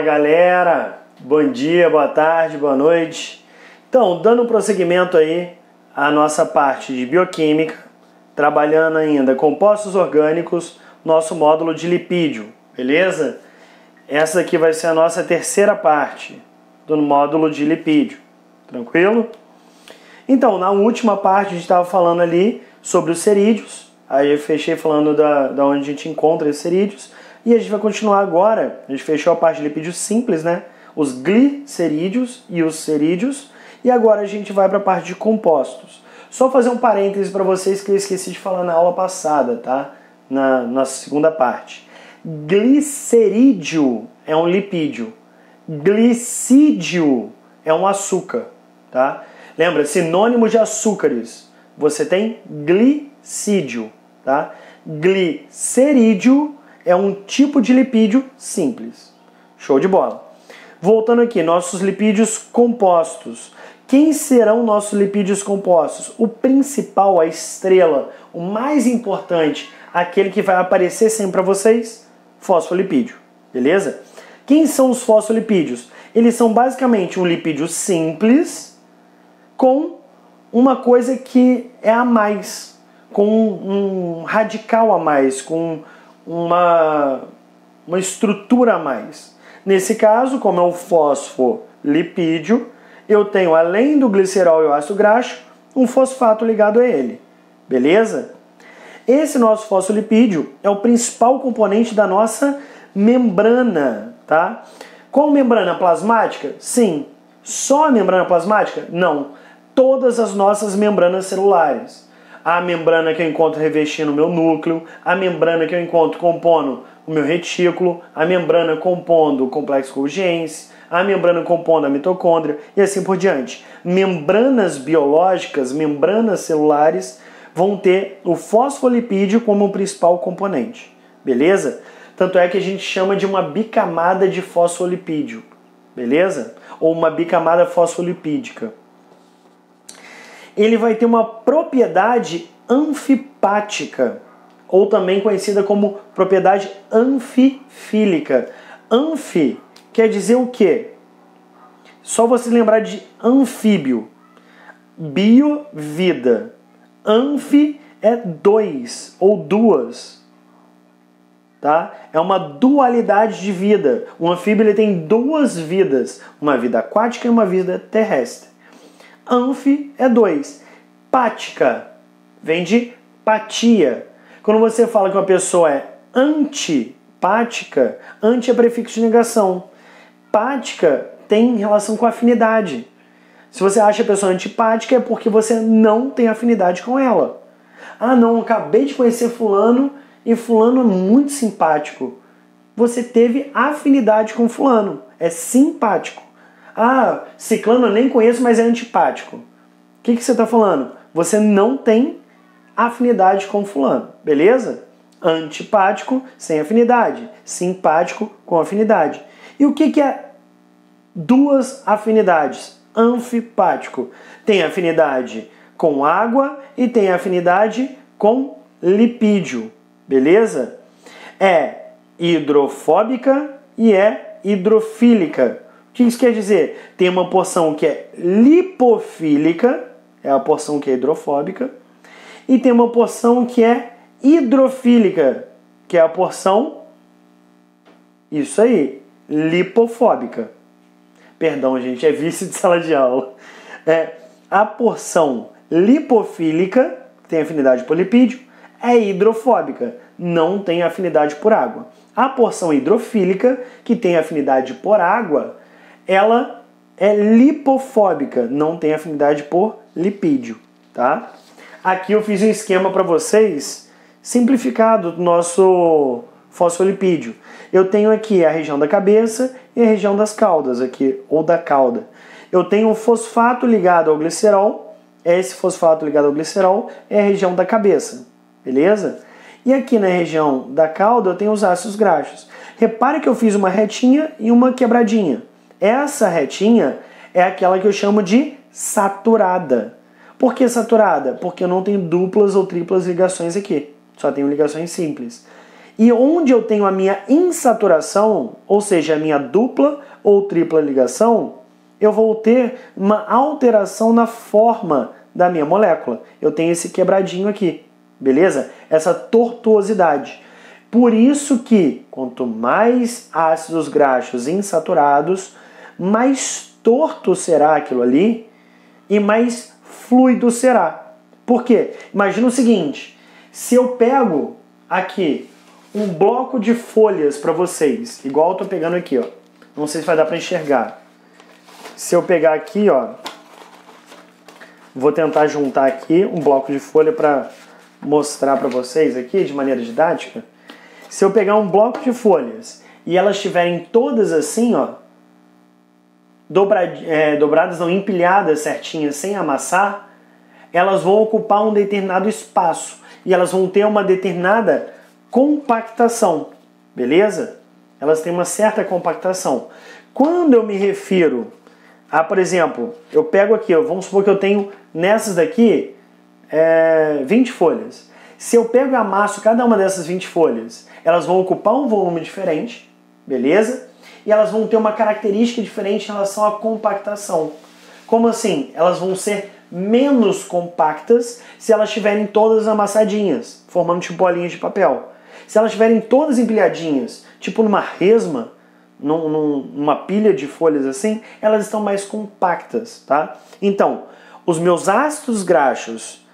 Fala galera, bom dia, boa tarde, boa noite. Então, dando prosseguimento aí à nossa parte de bioquímica, trabalhando ainda compostos orgânicos, nosso módulo de lipídio, beleza? Essa aqui vai ser a nossa terceira parte do módulo de lipídio, tranquilo? Então, na última parte a gente estava falando ali sobre os cerídeos, aí eu fechei falando da onde a gente encontra esses cerídeos, e a gente vai continuar agora, a gente fechou a parte de lipídios simples, né? Os glicerídeos e os cerídeos, e agora a gente vai para a parte de compostos. Só fazer um parêntese para vocês que eu esqueci de falar na aula passada, tá? Na segunda parte. Glicerídeo é um lipídio, glicídio é um açúcar, tá? Lembra, sinônimo de açúcares, você tem glicídio, tá? Glicerídeo é um tipo de lipídio simples. Show de bola. Voltando aqui, nossos lipídios compostos. Quem serão nossos lipídios compostos? O principal, a estrela, o mais importante, aquele que vai aparecer sempre para vocês, fosfolipídio. Beleza? Quem são os fosfolipídios? Eles são basicamente um lipídio simples com uma coisa que é a mais, com um radical a mais, com uma estrutura a mais. Nesse caso, como é o fosfolipídio, eu tenho, além do glicerol e o ácido graxo, um fosfato ligado a ele. Beleza? Esse nosso fosfolipídio é o principal componente da nossa membrana, tá? Qual membrana plasmática? Sim. Só a membrana plasmática? Não. Todas as nossas membranas celulares. A membrana que eu encontro revestindo o meu núcleo, a membrana que eu encontro compondo o meu retículo, a membrana compondo o complexo Golgi, a membrana compondo a mitocôndria e assim por diante. Membranas biológicas, membranas celulares vão ter o fosfolipídio como o principal componente, beleza? Tanto é que a gente chama de uma bicamada de fosfolipídio, beleza? Ou uma bicamada fosfolipídica. Ele vai ter uma propriedade anfipática, ou também conhecida como propriedade anfifílica. Anfi quer dizer o quê? Só você lembrar de anfíbio. Bio, vida. Anfi é dois ou duas. Tá? É uma dualidade de vida. O anfíbio ele tem duas vidas, uma vida aquática e uma vida terrestre. Anfi é dois. Pática vem de patia. Quando você fala que uma pessoa é antipática, anti é prefixo de negação. Pática tem relação com afinidade. Se você acha a pessoa antipática é porque você não tem afinidade com ela. Ah não, acabei de conhecer fulano e fulano é muito simpático. Você teve afinidade com fulano, é simpático. Ah, ciclano eu nem conheço, mas é antipático. O que você está falando? Você não tem afinidade com fulano, beleza? Antipático sem afinidade, simpático com afinidade. E o que é duas afinidades? Anfipático. Tem afinidade com água e tem afinidade com lipídio, beleza? É hidrofóbica e é hidrofílica. O que isso quer dizer? Tem uma porção que é lipofílica, é a porção que é hidrofóbica, e tem uma porção que é hidrofílica, que é a porção, isso aí, lipofóbica. Perdão, gente, é vício de sala de aula. A porção lipofílica, que tem afinidade por lipídio, é hidrofóbica, não tem afinidade por água. A porção hidrofílica, que tem afinidade por água, ela é lipofóbica, não tem afinidade por lipídio, tá? Aqui eu fiz um esquema para vocês simplificado do nosso fosfolipídio. Eu tenho aqui a região da cabeça e a região das caudas aqui, ou da cauda. Eu tenho o fosfato ligado ao glicerol, esse fosfato ligado ao glicerol é a região da cabeça, beleza? E aqui na região da cauda eu tenho os ácidos graxos. Repare que eu fiz uma retinha e uma quebradinha. Essa retinha é aquela que eu chamo de saturada. Por que saturada? Porque eu não tenho duplas ou triplas ligações aqui. Só tenho ligações simples. E onde eu tenho a minha insaturação, ou seja, a minha dupla ou tripla ligação, eu vou ter uma alteração na forma da minha molécula. Eu tenho esse quebradinho aqui, beleza? Essa tortuosidade. Por isso que quanto mais ácidos graxos insaturados, mais torto será aquilo ali e mais fluido será. Por quê? Imagina o seguinte, se eu pego aqui um bloco de folhas para vocês, igual eu estou pegando aqui, ó. Não sei se vai dar para enxergar. Se eu pegar aqui, ó, vou tentar juntar aqui um bloco de folha para mostrar para vocês aqui de maneira didática. Se eu pegar um bloco de folhas e elas estiverem todas assim, ó, dobradas, não, empilhadas certinhas, sem amassar, elas vão ocupar um determinado espaço e elas vão ter uma determinada compactação, beleza? Elas têm uma certa compactação. Quando eu me refiro a, por exemplo, eu pego aqui, vamos supor que eu tenho nessas daqui 20 folhas. Se eu pego e amasso cada uma dessas 20 folhas, elas vão ocupar um volume diferente, beleza? E elas vão ter uma característica diferente em relação à compactação. Como assim? Elas vão ser menos compactas se elas estiverem todas amassadinhas, formando tipo bolinhas de papel. Se elas estiverem todas empilhadinhas, tipo numa resma, numa pilha de folhas assim, elas estão mais compactas, tá? Então, os meus ácidos graxos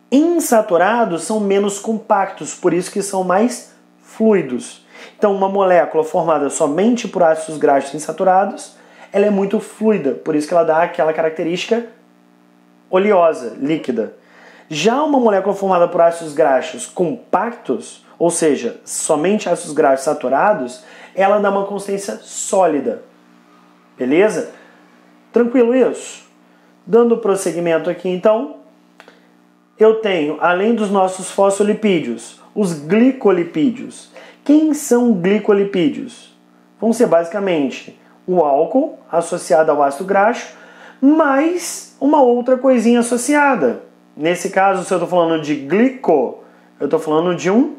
insaturados são menos compactos, por isso que são mais fluidos. Então, uma molécula formada somente por ácidos graxos insaturados, ela é muito fluida, por isso que ela dá aquela característica oleosa, líquida. Já uma molécula formada por ácidos graxos compactos, ou seja, somente ácidos graxos saturados, ela dá uma consistência sólida. Beleza? Tranquilo isso? Dando prosseguimento aqui, então, eu tenho, além dos nossos fosfolipídios, os glicolipídios. Quem são glicolipídios? Vão ser basicamente o álcool associado ao ácido graxo, mais uma outra coisinha associada. Nesse caso, se eu estou falando de glico, eu estou falando de um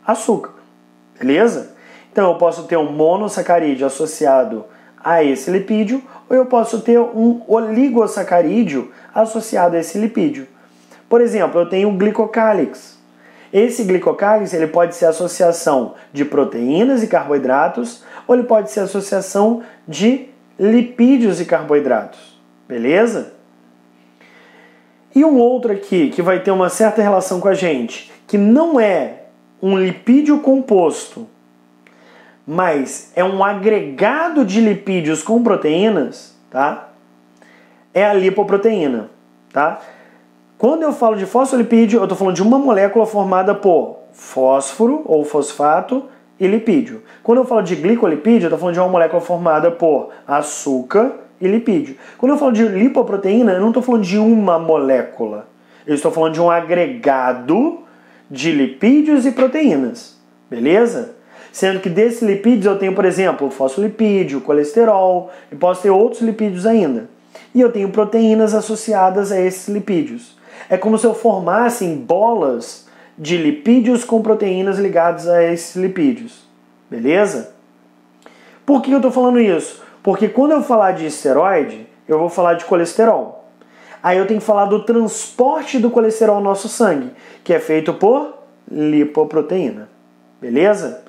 açúcar. Beleza? Então, eu posso ter um monossacarídeo associado a esse lipídio, ou eu posso ter um oligosacarídeo associado a esse lipídio. Por exemplo, eu tenho o glicocálix. Esse glicocálix ele pode ser associação de proteínas e carboidratos, ou ele pode ser associação de lipídios e carboidratos. Beleza? E um outro aqui que vai ter uma certa relação com a gente, que não é um lipídio composto, mas é um agregado de lipídios com proteínas, tá? É a lipoproteína, tá? Quando eu falo de fosfolipídio, eu estou falando de uma molécula formada por fósforo ou fosfato e lipídio. Quando eu falo de glicolipídio, eu estou falando de uma molécula formada por açúcar e lipídio. Quando eu falo de lipoproteína, eu não estou falando de uma molécula. Eu estou falando de um agregado de lipídios e proteínas. Beleza? Sendo que desses lipídios eu tenho, por exemplo, o fosfolipídio, o colesterol, e posso ter outros lipídios ainda. E eu tenho proteínas associadas a esses lipídios. É como se eu formasse bolas de lipídios com proteínas ligadas a esses lipídios. Beleza? Por que eu estou falando isso? Porque quando eu falar de esteroide, eu vou falar de colesterol. Aí eu tenho que falar do transporte do colesterol no nosso sangue, que é feito por lipoproteína. Beleza?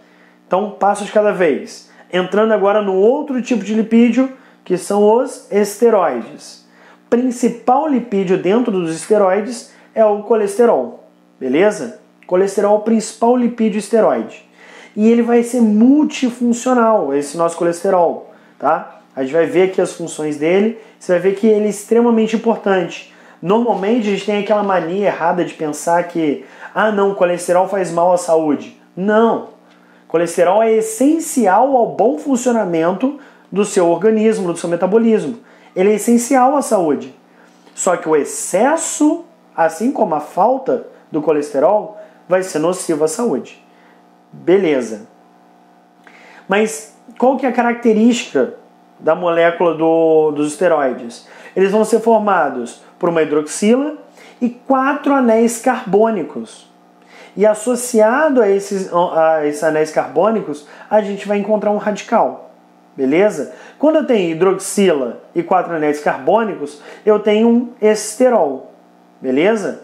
Então, passo de cada vez. Entrando agora no outro tipo de lipídio, que são os esteroides. Principal lipídio dentro dos esteroides é o colesterol. Beleza? Colesterol é o principal lipídio esteroide. E ele vai ser multifuncional, esse nosso colesterol. Tá? A gente vai ver aqui as funções dele, você vai ver que ele é extremamente importante. Normalmente a gente tem aquela mania errada de pensar que não, colesterol faz mal à saúde. Não! Colesterol é essencial ao bom funcionamento do seu organismo, do seu metabolismo. Ele é essencial à saúde. Só que o excesso, assim como a falta do colesterol, vai ser nocivo à saúde. Beleza. Mas qual que é a característica da molécula dos esteroides? Eles vão ser formados por uma hidroxila e 4 anéis carbônicos. E associado a esses anéis carbônicos, a gente vai encontrar um radical. Beleza? Quando eu tenho hidroxila e 4 anéis carbônicos, eu tenho um esterol. Beleza?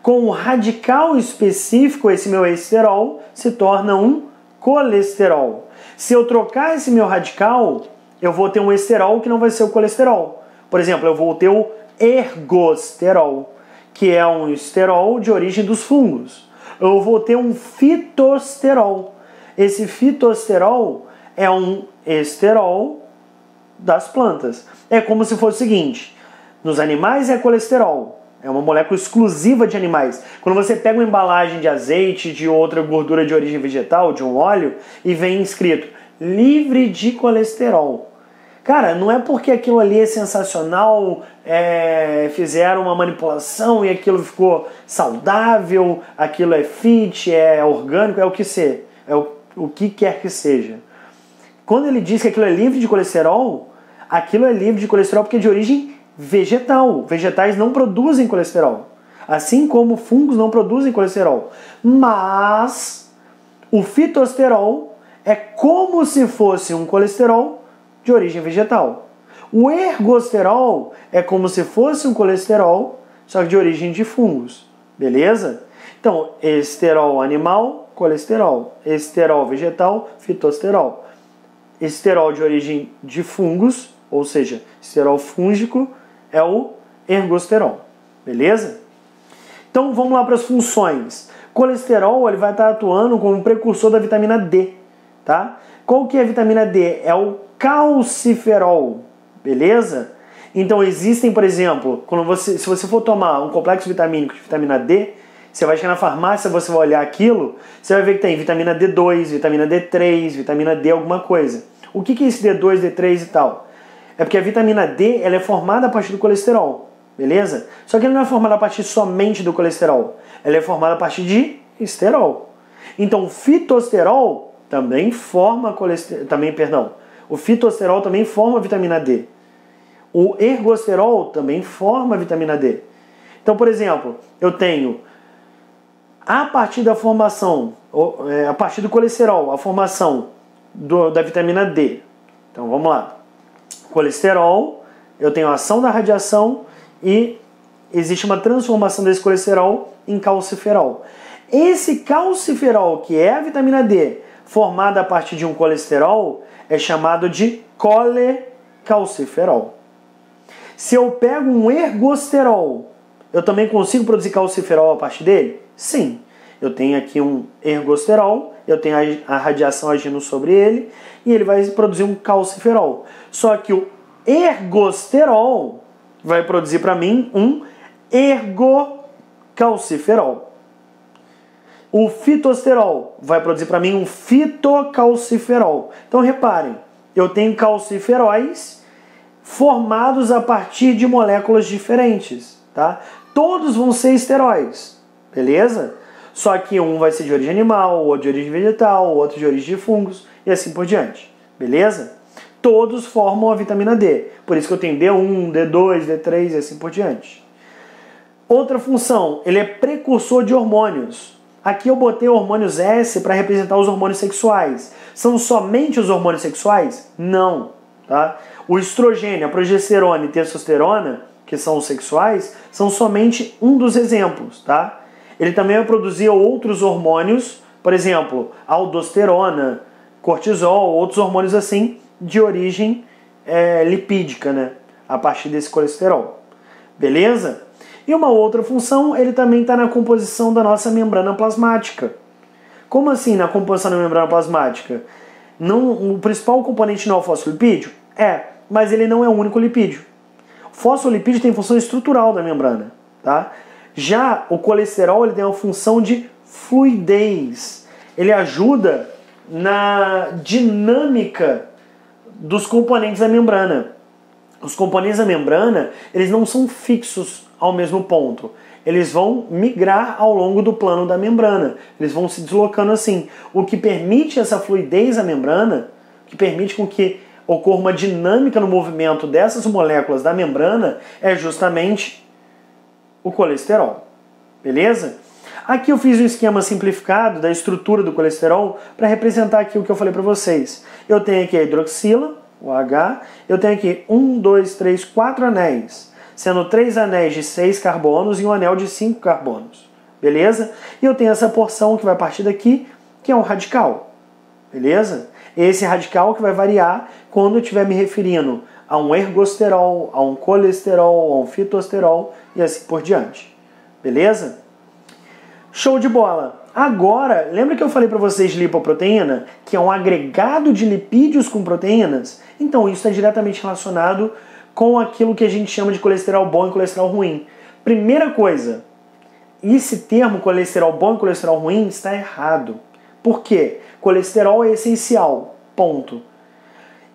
Com um radical específico, esse meu esterol se torna um colesterol. Se eu trocar esse meu radical, eu vou ter um esterol que não vai ser o colesterol. Por exemplo, eu vou ter o ergosterol, que é um esterol de origem dos fungos. Eu vou ter um fitosterol. Esse fitosterol é um esterol das plantas. É como se fosse o seguinte: nos animais é colesterol, é uma molécula exclusiva de animais. Quando você pega uma embalagem de azeite, de outra gordura de origem vegetal, de um óleo, e vem escrito livre de colesterol. Cara, não é porque aquilo ali é sensacional, fizeram uma manipulação e aquilo ficou saudável, aquilo é fit, é orgânico, é o que ser, o que quer que seja. Quando ele diz que aquilo é livre de colesterol, aquilo é livre de colesterol porque é de origem vegetal. Vegetais não produzem colesterol, assim como fungos não produzem colesterol. Mas o fitosterol é como se fosse um colesterol de origem vegetal. O ergosterol é como se fosse um colesterol, só que de origem de fungos. Beleza? Então, esterol animal, colesterol. Esterol vegetal, fitosterol. Esterol de origem de fungos, ou seja, esterol fúngico, é o ergosterol. Beleza? Então, vamos lá para as funções. Colesterol ele vai estar atuando como precursor da vitamina D. Tá? Qual que é a vitamina D? É o calciferol, beleza? Então existem, por exemplo, se você for tomar um complexo vitamínico de vitamina D, você vai chegar na farmácia, você vai olhar aquilo, você vai ver que tem vitamina D2, vitamina D3, vitamina D alguma coisa. O que é esse D2, D3 e tal? É porque a vitamina D ela é formada a partir do colesterol, beleza? Só que ela não é formada a partir somente do colesterol, ela é formada a partir de esterol. Então o fitosterol também forma o fitosterol também forma vitamina D. O ergosterol também forma vitamina D. Então, por exemplo, eu tenho a partir da formação, a partir do colesterol, a formação da vitamina D. Então, vamos lá. Colesterol, eu tenho a ação da radiação e existe uma transformação desse colesterol em calciferol. Esse calciferol, que é a vitamina D, formada a partir de um colesterol, é chamado de colecalciferol. Se eu pego um ergosterol, eu também consigo produzir calciferol a partir dele? Sim. Eu tenho aqui um ergosterol, eu tenho a radiação agindo sobre ele e ele vai produzir um calciferol. Só que o ergosterol vai produzir para mim um ergocalciferol. O fitosterol vai produzir para mim um fitocalciferol. Então reparem, eu tenho calciferóis formados a partir de moléculas diferentes, tá? Todos vão ser esteróis, beleza? Só que um vai ser de origem animal, outro de origem vegetal, outro de origem de fungos e assim por diante, beleza? Todos formam a vitamina D, por isso que eu tenho D1, D2, D3 e assim por diante. Outra função, ele é precursor de hormônios. Aqui eu botei hormônios S para representar os hormônios sexuais. São somente os hormônios sexuais? Não. Tá? O estrogênio, a progesterona e testosterona, que são os sexuais, são somente um dos exemplos. Tá? Ele também vai produzir outros hormônios, por exemplo, aldosterona, cortisol, outros hormônios assim, de origem lipídica, né? A partir desse colesterol. Beleza? E uma outra função, ele também está na composição da nossa membrana plasmática. Como assim na composição da membrana plasmática? Não, o principal componente não é o fosfolipídio? Mas ele não é o único lipídio. O fosfolipídio tem função estrutural da membrana. Tá? Já o colesterol ele tem uma função de fluidez. Ele ajuda na dinâmica dos componentes da membrana. Os componentes da membrana, eles não são fixos ao mesmo ponto. Eles vão migrar ao longo do plano da membrana. Eles vão se deslocando assim. O que permite essa fluidez da membrana, que permite com que ocorra uma dinâmica no movimento dessas moléculas da membrana, é justamente o colesterol. Beleza? Aqui eu fiz um esquema simplificado da estrutura do colesterol para representar aqui o que eu falei para vocês. Eu tenho aqui a hidroxila, o H, eu tenho aqui 1, 2, 3, 4 anéis, sendo 3 anéis de 6 carbonos e um anel de 5 carbonos, beleza? E eu tenho essa porção que vai partir daqui, que é um radical, beleza? Esse radical que vai variar quando eu estiver me referindo a um ergosterol, a um colesterol, a um fitosterol e assim por diante, beleza? Show de bola! Agora, lembra que eu falei para vocês de lipoproteína, que é um agregado de lipídios com proteínas? Então, isso está diretamente relacionado com aquilo que a gente chama de colesterol bom e colesterol ruim. Primeira coisa, esse termo colesterol bom e colesterol ruim está errado. Por quê? Colesterol é essencial, ponto.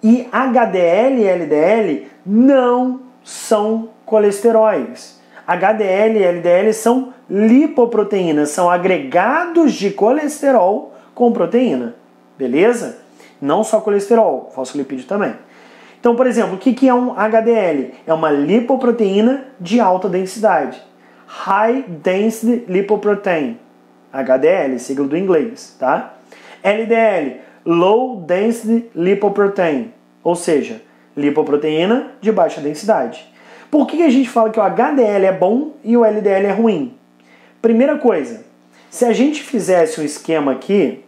E HDL e LDL não são colesteróis. HDL e LDL são lipoproteínas, são agregados de colesterol com proteína, beleza? Não só colesterol, fosfolipídio também. Então, por exemplo, o que é um HDL? É uma lipoproteína de alta densidade. High Density Lipoprotein. HDL, sigla do inglês, tá? LDL, Low Density Lipoprotein, ou seja, lipoproteína de baixa densidade. Por que a gente fala que o HDL é bom e o LDL é ruim? Primeira coisa, se a gente fizesse um esquema aqui,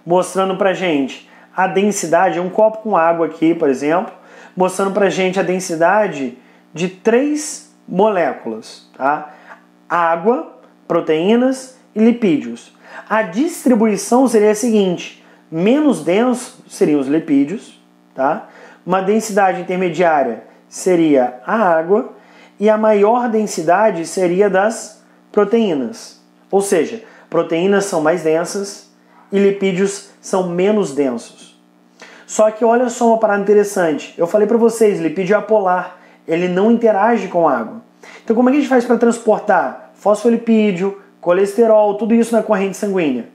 mostrando pra gente a densidade, um copo com água aqui, por exemplo, mostrando pra gente a densidade de 3 moléculas, tá? Água, proteínas e lipídios. A distribuição seria a seguinte: menos denso seriam os lipídios, tá? Uma densidade intermediária seria a água e a maior densidade seria das proteínas. Ou seja, proteínas são mais densas e lipídios são menos densos. Só que olha só uma parada interessante. Eu falei para vocês, lipídio é apolar, ele não interage com a água. Então como é que a gente faz para transportar fosfolipídio, colesterol, tudo isso na corrente sanguínea?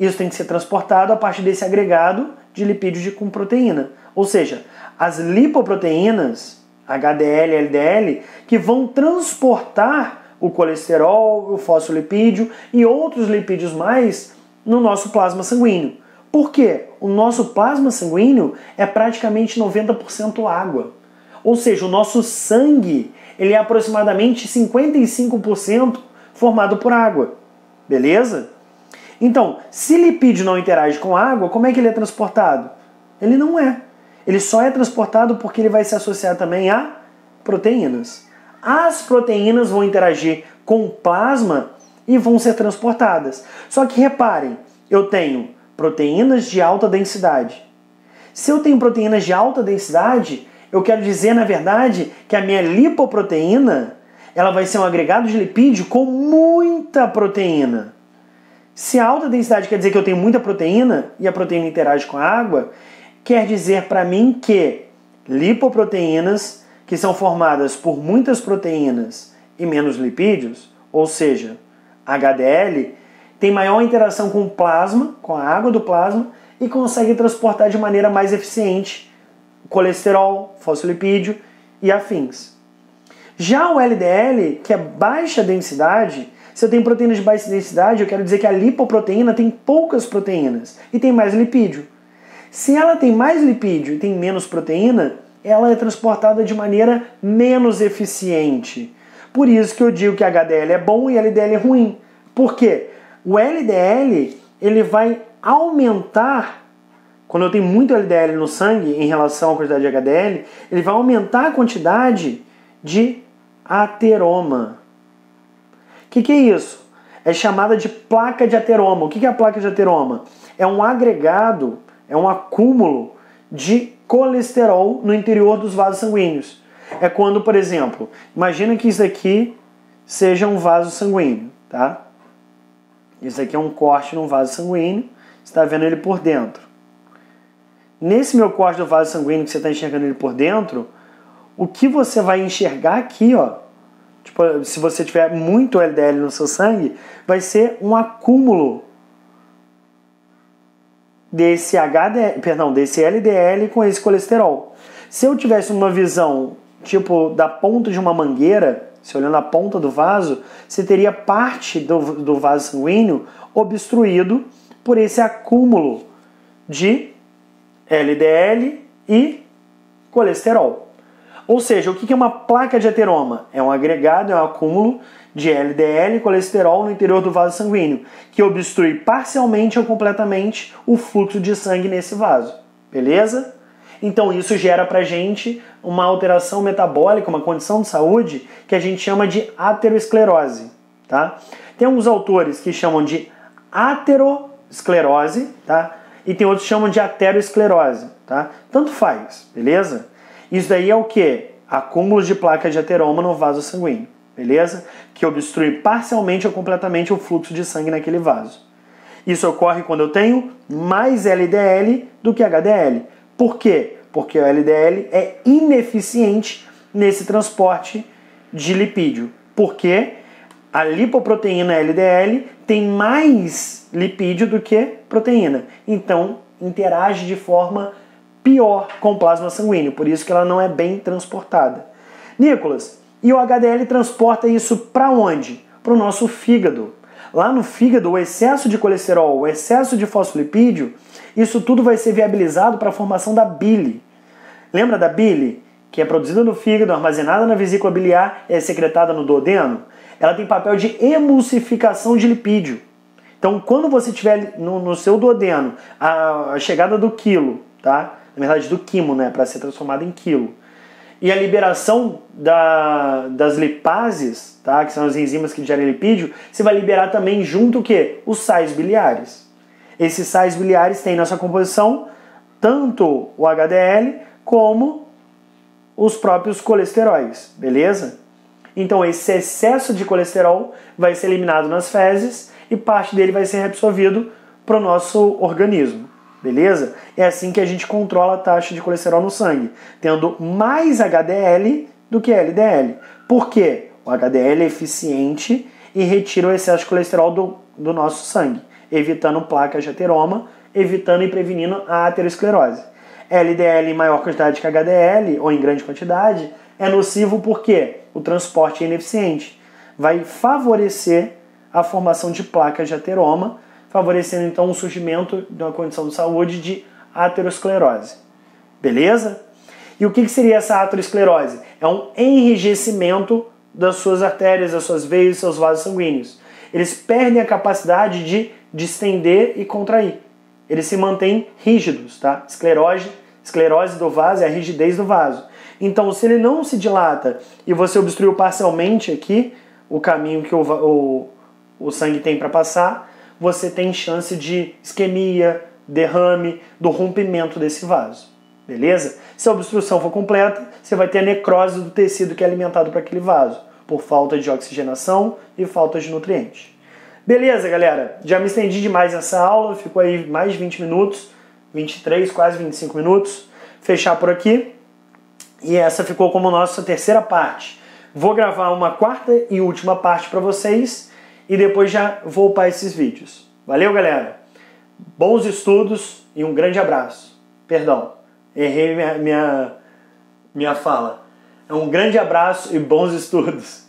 Isso tem que ser transportado a partir desse agregado de lipídios com proteína. Ou seja, as lipoproteínas, HDL e LDL, que vão transportar o colesterol, o fosfolipídio e outros lipídios mais no nosso plasma sanguíneo. Por quê? O nosso plasma sanguíneo é praticamente 90% água. Ou seja, o nosso sangue ele é aproximadamente 55% formado por água. Beleza? Então, se lipídio não interage com água, como é que ele é transportado? Ele não é. Ele só é transportado porque ele vai se associar também a proteínas. As proteínas vão interagir com o plasma e vão ser transportadas. Só que reparem, eu tenho proteínas de alta densidade. Se eu tenho proteínas de alta densidade, eu quero dizer, na verdade, que a minha lipoproteína ela vai ser um agregado de lipídio com muita proteína. Se a alta densidade quer dizer que eu tenho muita proteína e a proteína interage com a água, quer dizer para mim que lipoproteínas, que são formadas por muitas proteínas e menos lipídios, ou seja, HDL, tem maior interação com o plasma, com a água do plasma, e consegue transportar de maneira mais eficiente colesterol, fosfolipídio e afins. Já o LDL, que é baixa densidade, se eu tenho proteínas de baixa densidade, eu quero dizer que a lipoproteína tem poucas proteínas e tem mais lipídio. Se ela tem mais lipídio e tem menos proteína, ela é transportada de maneira menos eficiente. Por isso que eu digo que HDL é bom e LDL é ruim. Por quê? O LDL ele vai aumentar, quando eu tenho muito LDL no sangue em relação à quantidade de HDL, ele vai aumentar a quantidade de ateroma. O que é isso? É chamada de placa de ateroma. O que é a placa de ateroma? É um agregado, é um acúmulo de colesterol no interior dos vasos sanguíneos. É quando, por exemplo, imagina que isso aqui seja um vaso sanguíneo, tá? Isso aqui é um corte num vaso sanguíneo, você está vendo ele por dentro. Nesse meu corte do vaso sanguíneo que você está enxergando ele por dentro, o que você vai enxergar aqui, ó, tipo, se você tiver muito LDL no seu sangue, vai ser um acúmulo desse LDL com esse colesterol. Se eu tivesse uma visão tipo da ponta de uma mangueira, se olhando a ponta do vaso, você teria parte do vaso sanguíneo obstruído por esse acúmulo de LDL e colesterol. Ou seja, o que é uma placa de ateroma? É um agregado, é um acúmulo de LDL e colesterol no interior do vaso sanguíneo, que obstrui parcialmente ou completamente o fluxo de sangue nesse vaso. Beleza? Então isso gera pra gente uma alteração metabólica, uma condição de saúde que a gente chama de aterosclerose. Tá? Tem alguns autores que chamam de aterosclerose, tá? E tem outros que chamam de aterosclerose. Tá? Tanto faz, beleza? Isso daí é o que? Acúmulos de placas de ateroma no vaso sanguíneo, beleza? Que obstrui parcialmente ou completamente o fluxo de sangue naquele vaso. Isso ocorre quando eu tenho mais LDL do que HDL. Por quê? Porque o LDL é ineficiente nesse transporte de lipídio. Porque a lipoproteína LDL tem mais lipídio do que proteína. Então, interage de forma pior com o plasma sanguíneo. Por isso que ela não é bem transportada. Nicolas, e o HDL transporta isso para onde? Para o nosso fígado. Lá no fígado, o excesso de colesterol, o excesso de fosfolipídio, isso tudo vai ser viabilizado para a formação da bile. Lembra da bile? Que é produzida no fígado, armazenada na vesícula biliar e é secretada no duodeno? Ela tem papel de emulsificação de lipídio. Então, quando você tiver no seu duodeno a chegada do quilo, tá? Na verdade, do quimo, né? Para ser transformado em quilo. E a liberação das lipases, tá? Que são as enzimas que geram lipídio, você vai liberar também junto o quê? Os sais biliares. Esses sais biliares têm na sua composição tanto o HDL como os próprios colesteróis, beleza? Então esse excesso de colesterol vai ser eliminado nas fezes e parte dele vai ser reabsorvido para o nosso organismo, beleza? É assim que a gente controla a taxa de colesterol no sangue, tendo mais HDL do que LDL. Por quê? O HDL é eficiente e retira o excesso de colesterol do nosso sangue, evitando placas de ateroma, evitando e prevenindo a aterosclerose. LDL em maior quantidade que HDL, ou em grande quantidade, é nocivo porque o transporte é ineficiente. Vai favorecer a formação de placas de ateroma, favorecendo então o surgimento de uma condição de saúde de aterosclerose. Beleza? E o que seria essa aterosclerose? É um enrijecimento das suas artérias, das suas veias, dos seus vasos sanguíneos. Eles perdem a capacidade de distender e contrair. Eles se mantêm rígidos, tá? Esclerose do vaso é a rigidez do vaso. Então, se ele não se dilata e você obstruiu parcialmente aqui o caminho que o sangue tem para passar, você tem chance de isquemia, derrame, do rompimento desse vaso. Beleza? Se a obstrução for completa, você vai ter a necrose do tecido que é alimentado para aquele vaso, por falta de oxigenação e falta de nutrientes. Beleza, galera? Já me estendi demais nessa aula, ficou aí mais de 20 minutos, 23, quase 25 minutos. Fechar por aqui. E essa ficou como nossa terceira parte. Vou gravar uma quarta e última parte para vocês e depois já vou upar esses vídeos. Valeu, galera? Bons estudos e um grande abraço. Perdão, errei minha fala. Um grande abraço e bons estudos.